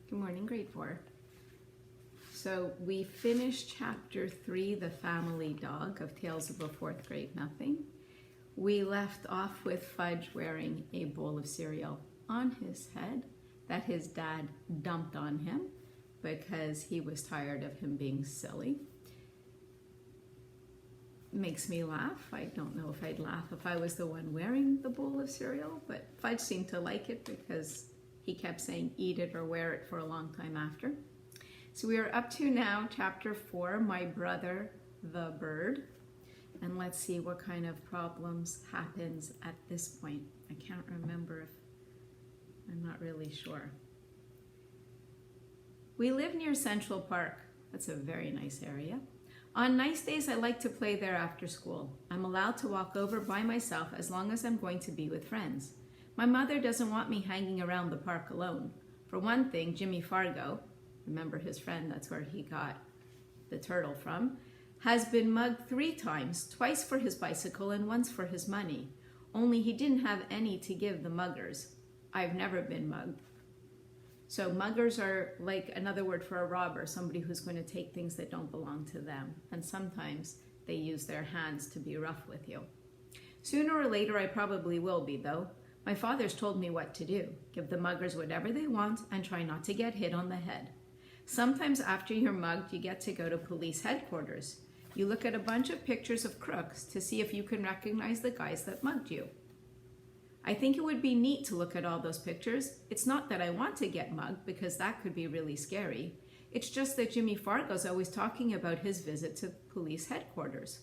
Good morning, grade 4. So we finished chapter 3, The Family Dog of Tales of a Fourth Grade Nothing. We left off with Fudge wearing a bowl of cereal on his head that his dad dumped on him because he was tired of him being silly. Makes me laugh. I don't know if I'd laugh if I was the one wearing the bowl of cereal, but Fudge seemed to like it because he kept saying eat it or wear it for a long time after. So we are up to now chapter 4, My Brother the Bird. And let's see what kind of problems happens at this point. I can't remember if, I'm not really sure. We live near Central Park. That's a very nice area. On nice days, I like to play there after school. I'm allowed to walk over by myself as long as I'm going to be with friends. My mother doesn't want me hanging around the park alone. For one thing, Jimmy Fargo, remember his friend, that's where he got the turtle from, has been mugged 3 times, twice for his bicycle and once for his money. Only he didn't have any to give the muggers. I've never been mugged. So muggers are like another word for a robber, somebody who's going to take things that don't belong to them. And sometimes they use their hands to be rough with you. Sooner or later I probably will be, though. My father's told me what to do. Give the muggers whatever they want and try not to get hit on the head. Sometimes after you're mugged, you get to go to police headquarters. You look at a bunch of pictures of crooks to see if you can recognize the guys that mugged you. I think it would be neat to look at all those pictures. It's not that I want to get mugged, because that could be really scary. It's just that Jimmy Fargo's always talking about his visit to police headquarters.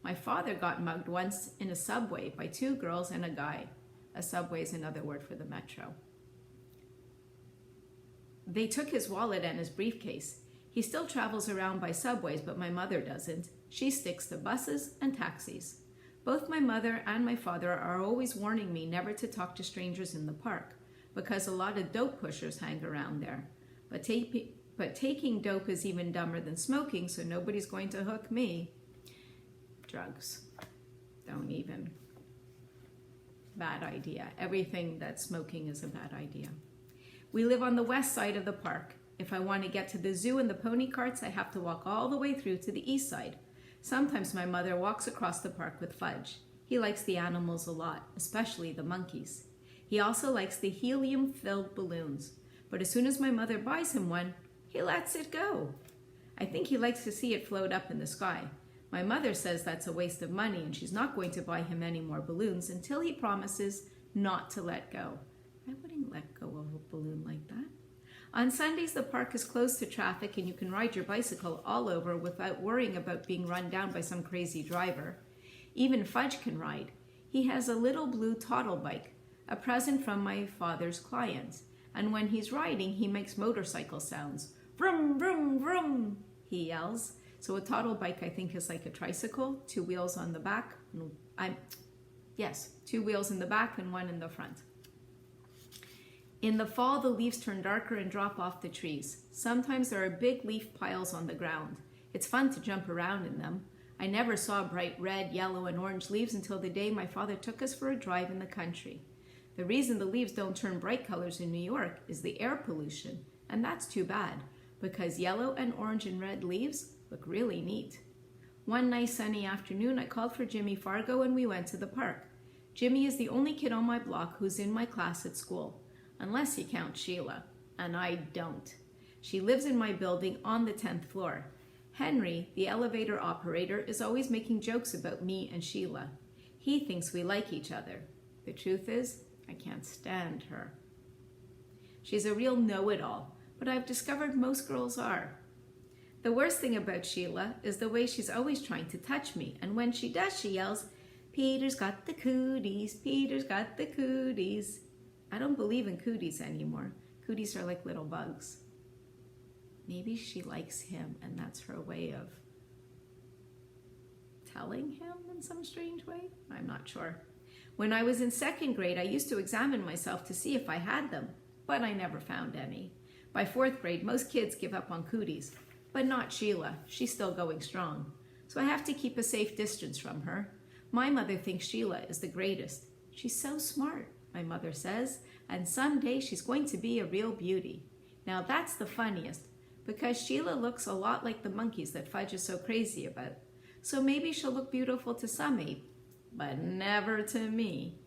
My father got mugged once in a subway by 2 girls and a guy. A subway is another word for the metro. They took his wallet and his briefcase. He still travels around by subways, but my mother doesn't. She sticks to buses and taxis. Both my mother and my father are always warning me never to talk to strangers in the park, because a lot of dope pushers hang around there. But taking dope is even dumber than smoking, so nobody's going to hook me. Drugs. Don't even. Bad idea. Everything that's smoking is a bad idea. We live on the west side of the park. If I want to get to the zoo and the pony carts, I have to walk all the way through to the east side. Sometimes my mother walks across the park with Fudge. He likes the animals a lot, especially the monkeys. He also likes the helium-filled balloons, but as soon as my mother buys him one, he lets it go. I think he likes to see it float up in the sky. My mother says that's a waste of money and she's not going to buy him any more balloons until he promises not to let go. I wouldn't let go of a balloon like that. On Sundays, the park is closed to traffic and you can ride your bicycle all over without worrying about being run down by some crazy driver. Even Fudge can ride. He has a little blue toddle bike, a present from my father's clients. And when he's riding, he makes motorcycle sounds. Vroom, vroom, vroom, he yells. So a toddle bike, I think, is like a tricycle, 2 wheels on the back. 2 wheels in the back and 1 in the front. In the fall, the leaves turn darker and drop off the trees. Sometimes there are big leaf piles on the ground. It's fun to jump around in them. I never saw bright red, yellow, and orange leaves until the day my father took us for a drive in the country. The reason the leaves don't turn bright colors in New York is the air pollution, and that's too bad, because yellow and orange and red leaves look really neat. One nice sunny afternoon, I called for Jimmy Fargo and we went to the park. Jimmy is the only kid on my block who's in my class at school. Unless you count Sheila, and I don't. She lives in my building on the 10th floor. Henry, the elevator operator, is always making jokes about me and Sheila. He thinks we like each other. The truth is, I can't stand her. She's a real know-it-all, but I've discovered most girls are. The worst thing about Sheila is the way she's always trying to touch me, and when she does, she yells, "Peter's got the cooties, Peter's got the cooties." I don't believe in cooties anymore. Cooties are like little bugs. Maybe she likes him and that's her way of telling him in some strange way. I'm not sure. When I was in 2nd grade, I used to examine myself to see if I had them, but I never found any. By 4th grade, most kids give up on cooties, but not Sheila. She's still going strong. So I have to keep a safe distance from her. My mother thinks Sheila is the greatest. She's so smart, my mother says, and someday she's going to be a real beauty. Now that's the funniest, because Sheila looks a lot like the monkeys that Fudge is so crazy about. So maybe she'll look beautiful to some ape, but never to me.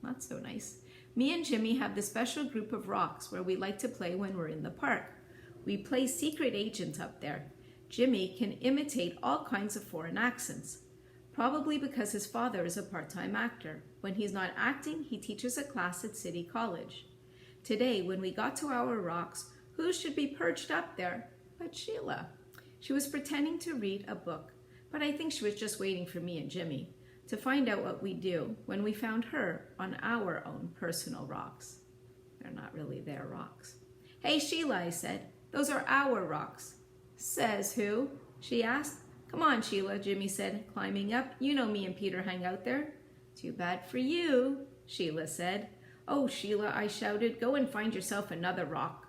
Not so nice. Me and Jimmy have this special group of rocks where we like to play when we're in the park. We play secret agent up there. Jimmy can imitate all kinds of foreign accents, probably because his father is a part-time actor. When he's not acting, he teaches a class at City College. Today, when we got to our rocks, who should be perched up there but Sheila? She was pretending to read a book, but I think she was just waiting for me and Jimmy to find out what we'd do when we found her on our own personal rocks. They're not really their rocks. Hey, Sheila, I said, those are our rocks. Says who? She asked. Come on, Sheila, Jimmy said, climbing up. You know me and Peter hang out there. Too bad for you, Sheila said. Oh, Sheila, I shouted, go and find yourself another rock.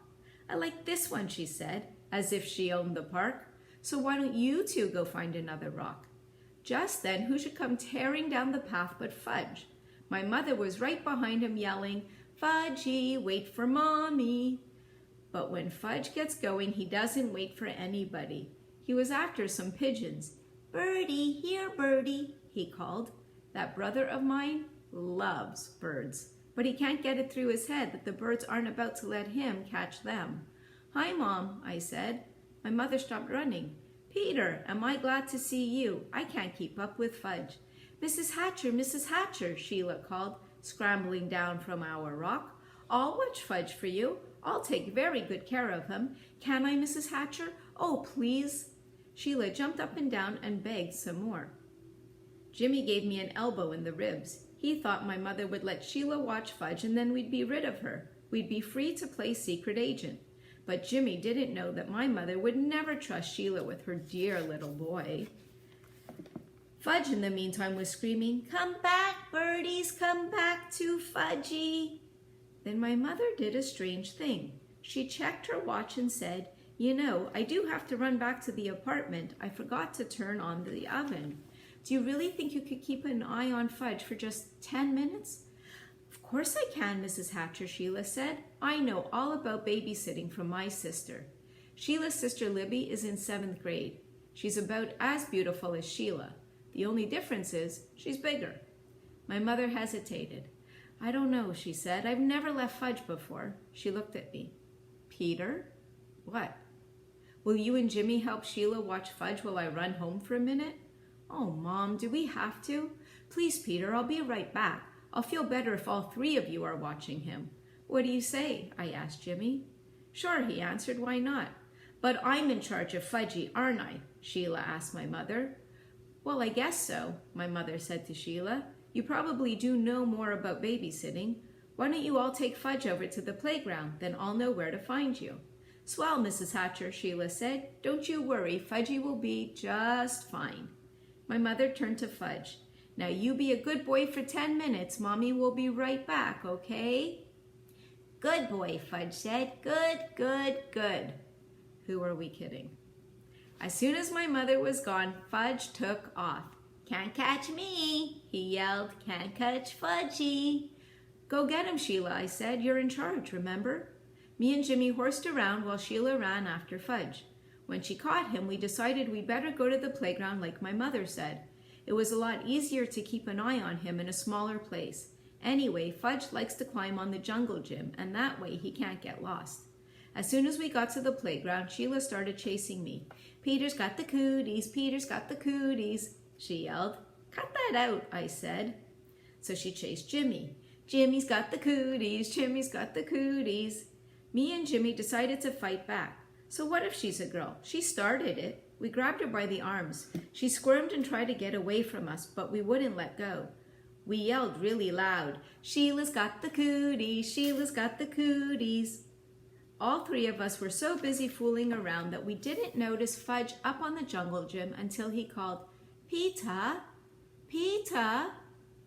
I like this one, she said, as if she owned the park. So why don't you two go find another rock? Just then, who should come tearing down the path but Fudge? My mother was right behind him yelling, Fudgy, wait for Mommy. But when Fudge gets going, he doesn't wait for anybody. He was after some pigeons. Birdie, here, Birdie, he called. That brother of mine loves birds, but he can't get it through his head that the birds aren't about to let him catch them. Hi, Mom, I said. My mother stopped running. Peter, am I glad to see you? I can't keep up with Fudge. Mrs. Hatcher, Sheila called, scrambling down from our rock. I'll watch Fudge for you. I'll take very good care of him. Can I, Mrs. Hatcher? Oh, please. Sheila jumped up and down and begged some more. Jimmy gave me an elbow in the ribs. He thought my mother would let Sheila watch Fudge and then we'd be rid of her. We'd be free to play secret agent. But Jimmy didn't know that my mother would never trust Sheila with her dear little boy. Fudge, in the meantime, was screaming, Come back, birdies, come back to Fudgy. Then my mother did a strange thing. She checked her watch and said, You know, I do have to run back to the apartment. I forgot to turn on the oven. Do you really think you could keep an eye on Fudge for just 10 minutes? Of course I can, Mrs. Hatcher, Sheila said. I know all about babysitting from my sister. Sheila's sister Libby is in 7th grade. She's about as beautiful as Sheila. The only difference is she's bigger. My mother hesitated. I don't know, she said. I've never left Fudge before. She looked at me. Peter? What? Will you and Jimmy help Sheila watch Fudge while I run home for a minute? Oh, Mom, do we have to? Please, Peter, I'll be right back. I'll feel better if all 3 of you are watching him. What do you say? I asked Jimmy. Sure, he answered. Why not? But I'm in charge of Fudgy, aren't I? Sheila asked my mother. Well, I guess so, my mother said to Sheila. You probably do know more about babysitting. Why don't you all take Fudge over to the playground? Then I'll know where to find you. Swell, Mrs. Hatcher, Sheila said. Don't you worry, Fudgy will be just fine. My mother turned to Fudge. Now you be a good boy for 10 minutes. Mommy will be right back, okay? Good boy, Fudge said. Good, good, good. Who are we kidding? As soon as my mother was gone, Fudge took off. Can't catch me, he yelled. Can't catch Fudgy. Go get him, Sheila, I said. You're in charge, remember? Me and Jimmy horsed around while Sheila ran after Fudge. When she caught him, we decided we'd better go to the playground like my mother said. It was a lot easier to keep an eye on him in a smaller place. Anyway, Fudge likes to climb on the jungle gym, and that way he can't get lost. As soon as we got to the playground, Sheila started chasing me. Peter's got the cooties, Peter's got the cooties, she yelled. Cut that out, I said. So she chased Jimmy. Jimmy's got the cooties, Jimmy's got the cooties. Me and Jimmy decided to fight back. So what if she's a girl? She started it. We grabbed her by the arms. She squirmed and tried to get away from us, but we wouldn't let go. We yelled really loud, Sheila's got the cooties, Sheila's got the cooties. All 3 of us were so busy fooling around that we didn't notice Fudge up on the jungle gym until he called, Peter, Peter.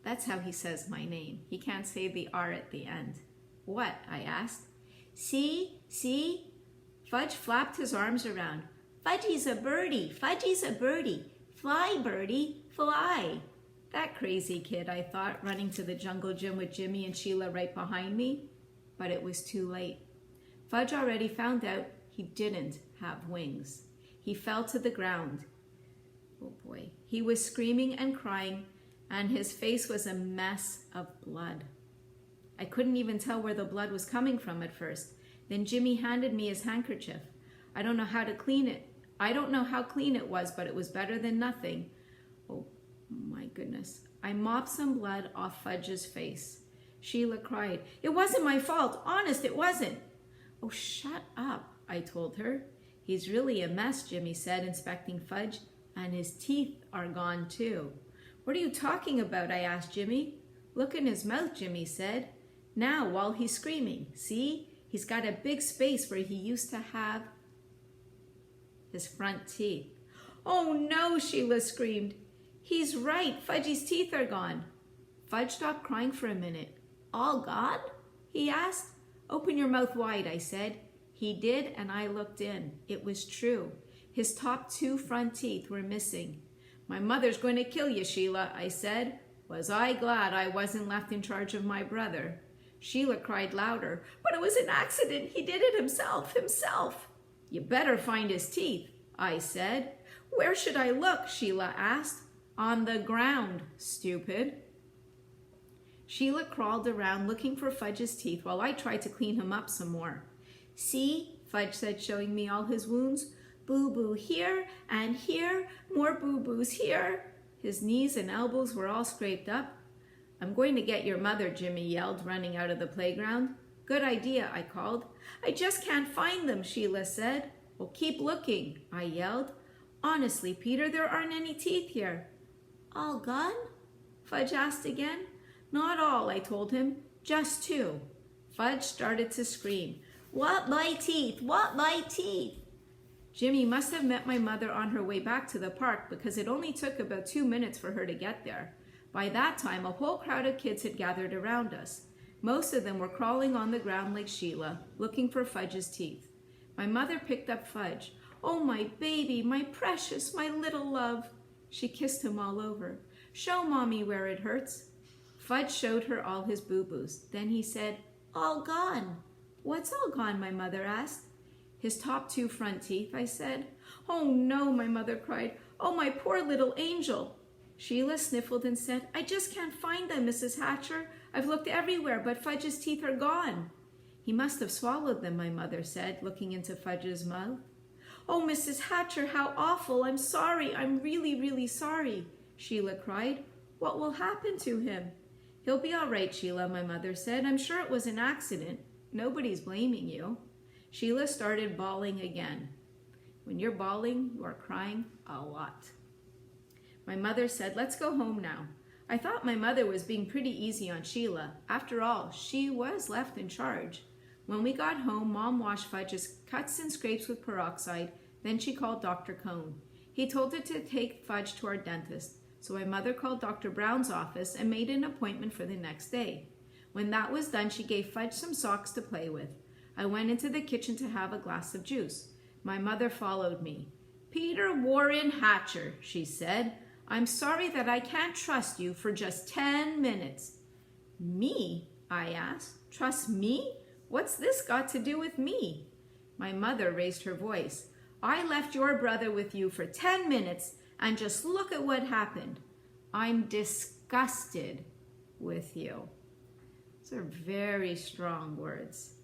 That's how he says my name. He can't say the R at the end. What? I asked. See? Fudge flapped his arms around. Fudgy's a birdie, Fudgy's a birdie. Fly, birdie, fly. That crazy kid, I thought, running to the jungle gym with Jimmy and Sheila right behind me. But it was too late. Fudge already found out he didn't have wings. He fell to the ground. Oh boy. He was screaming and crying, and his face was a mess of blood. I couldn't even tell where the blood was coming from at first. Then Jimmy handed me his handkerchief. I don't know how clean it was, but it was better than nothing. Oh my goodness. I mopped some blood off Fudge's face. Sheila cried, "It wasn't my fault. Honest, it wasn't." "Oh, shut up," I told her. "He's really a mess," Jimmy said, inspecting Fudge, "and his teeth are gone too." "What are you talking about?" I asked Jimmy. "Look in his mouth," Jimmy said. "Now, while he's screaming, see? He's got a big space where he used to have his front teeth." "Oh no," Sheila screamed. "He's right. Fudgy's teeth are gone." Fudge stopped crying for a minute. "All gone?" he asked. "Open your mouth wide," I said. He did, and I looked in. It was true. His top 2 front teeth were missing. "My mother's going to kill you, Sheila," I said. Was I glad I wasn't left in charge of my brother? Sheila cried louder. "But it was an accident. He did it himself. "You better find his teeth," I said. "Where should I look?" Sheila asked. "On the ground, stupid." Sheila crawled around looking for Fudge's teeth while I tried to clean him up some more. "See," Fudge said, showing me all his wounds. "Boo-boo here and here, more boo-boos here." His knees and elbows were all scraped up. "I'm going to get your mother," Jimmy yelled, running out of the playground. "Good idea," I called. "I just can't find them," Sheila said. "Well, keep looking," I yelled. "Honestly, Peter, there aren't any teeth here." "All gone?" Fudge asked again. "Not all," I told him. "Just 2. Fudge started to scream. "Want my teeth? Want my teeth?" Jimmy must have met my mother on her way back to the park because it only took about 2 minutes for her to get there. By that time, a whole crowd of kids had gathered around us. Most of them were crawling on the ground like Sheila, looking for Fudge's teeth. My mother picked up Fudge. "Oh, my baby, my precious, my little love." She kissed him all over. "Show Mommy where it hurts." Fudge showed her all his boo-boos. Then he said, "All gone." "What's all gone?" my mother asked. "His top 2 front teeth," I said. "Oh no," my mother cried. "Oh, my poor little angel." Sheila sniffled and said, "I just can't find them, Mrs. Hatcher. I've looked everywhere, but Fudge's teeth are gone." "He must have swallowed them," my mother said, looking into Fudge's mouth. "Oh, Mrs. Hatcher, how awful. I'm sorry. I'm really, really sorry," Sheila cried. "What will happen to him?" "He'll be all right, Sheila," my mother said. "I'm sure it was an accident. Nobody's blaming you." Sheila started bawling again. When you're bawling, you are crying a lot. My mother said, "Let's go home now." I thought my mother was being pretty easy on Sheila. After all, she was left in charge. When we got home, Mom washed Fudge's cuts and scrapes with peroxide. Then she called Dr. Cohn. He told her to take Fudge to our dentist. So my mother called Dr. Brown's office and made an appointment for the next day. When that was done, she gave Fudge some socks to play with. I went into the kitchen to have a glass of juice. My mother followed me. "Peter Warren Hatcher," she said, "I'm sorry that I can't trust you for just 10 minutes. "Me?" I asked. "Trust me? What's this got to do with me?" My mother raised her voice. "I left your brother with you for 10 minutes, and just look at what happened. I'm disgusted with you." Those are very strong words.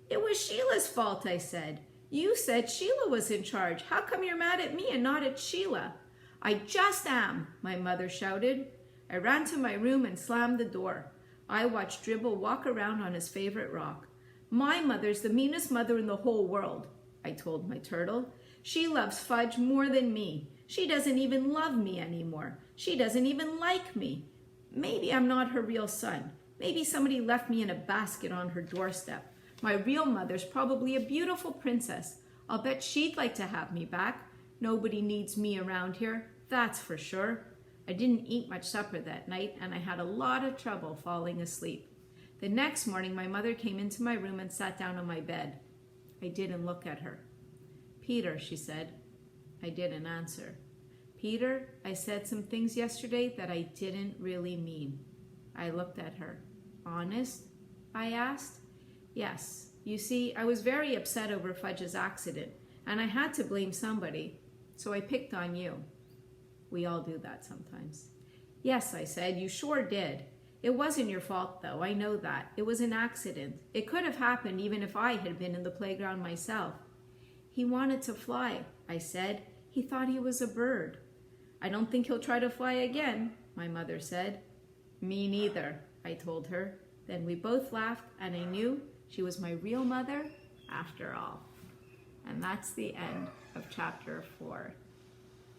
"It was Sheila's fault," I said. "You said Sheila was in charge. How come you're mad at me and not at Sheila?" "I just am," my mother shouted. I ran to my room and slammed the door. I watched Dribble walk around on his favorite rock. "My mother's the meanest mother in the whole world," I told my turtle. "She loves Fudge more than me. She doesn't even love me anymore. She doesn't even like me. Maybe I'm not her real son. Maybe somebody left me in a basket on her doorstep. My real mother's probably a beautiful princess. I'll bet she'd like to have me back. Nobody needs me around here, that's for sure." I didn't eat much supper that night, and I had a lot of trouble falling asleep. The next morning, my mother came into my room and sat down on my bed. I didn't look at her. "Peter," she said. I didn't answer. "Peter, I said some things yesterday that I didn't really mean." I looked at her. "Honest?" I asked. "Yes, You see, I was very upset over Fudge's accident, and I had to blame somebody, so I picked on you. We all do that sometimes. Yes, I said, you sure did. It wasn't your fault, though, I know that. It was an accident. It could have happened even if I had been in the playground myself. He wanted to fly, I said. He thought he was a bird. I don't think he'll try to fly again, my mother said. Me neither, I told her. Then we both laughed, and I knew she was my real mother after all. And that's the end of chapter 4.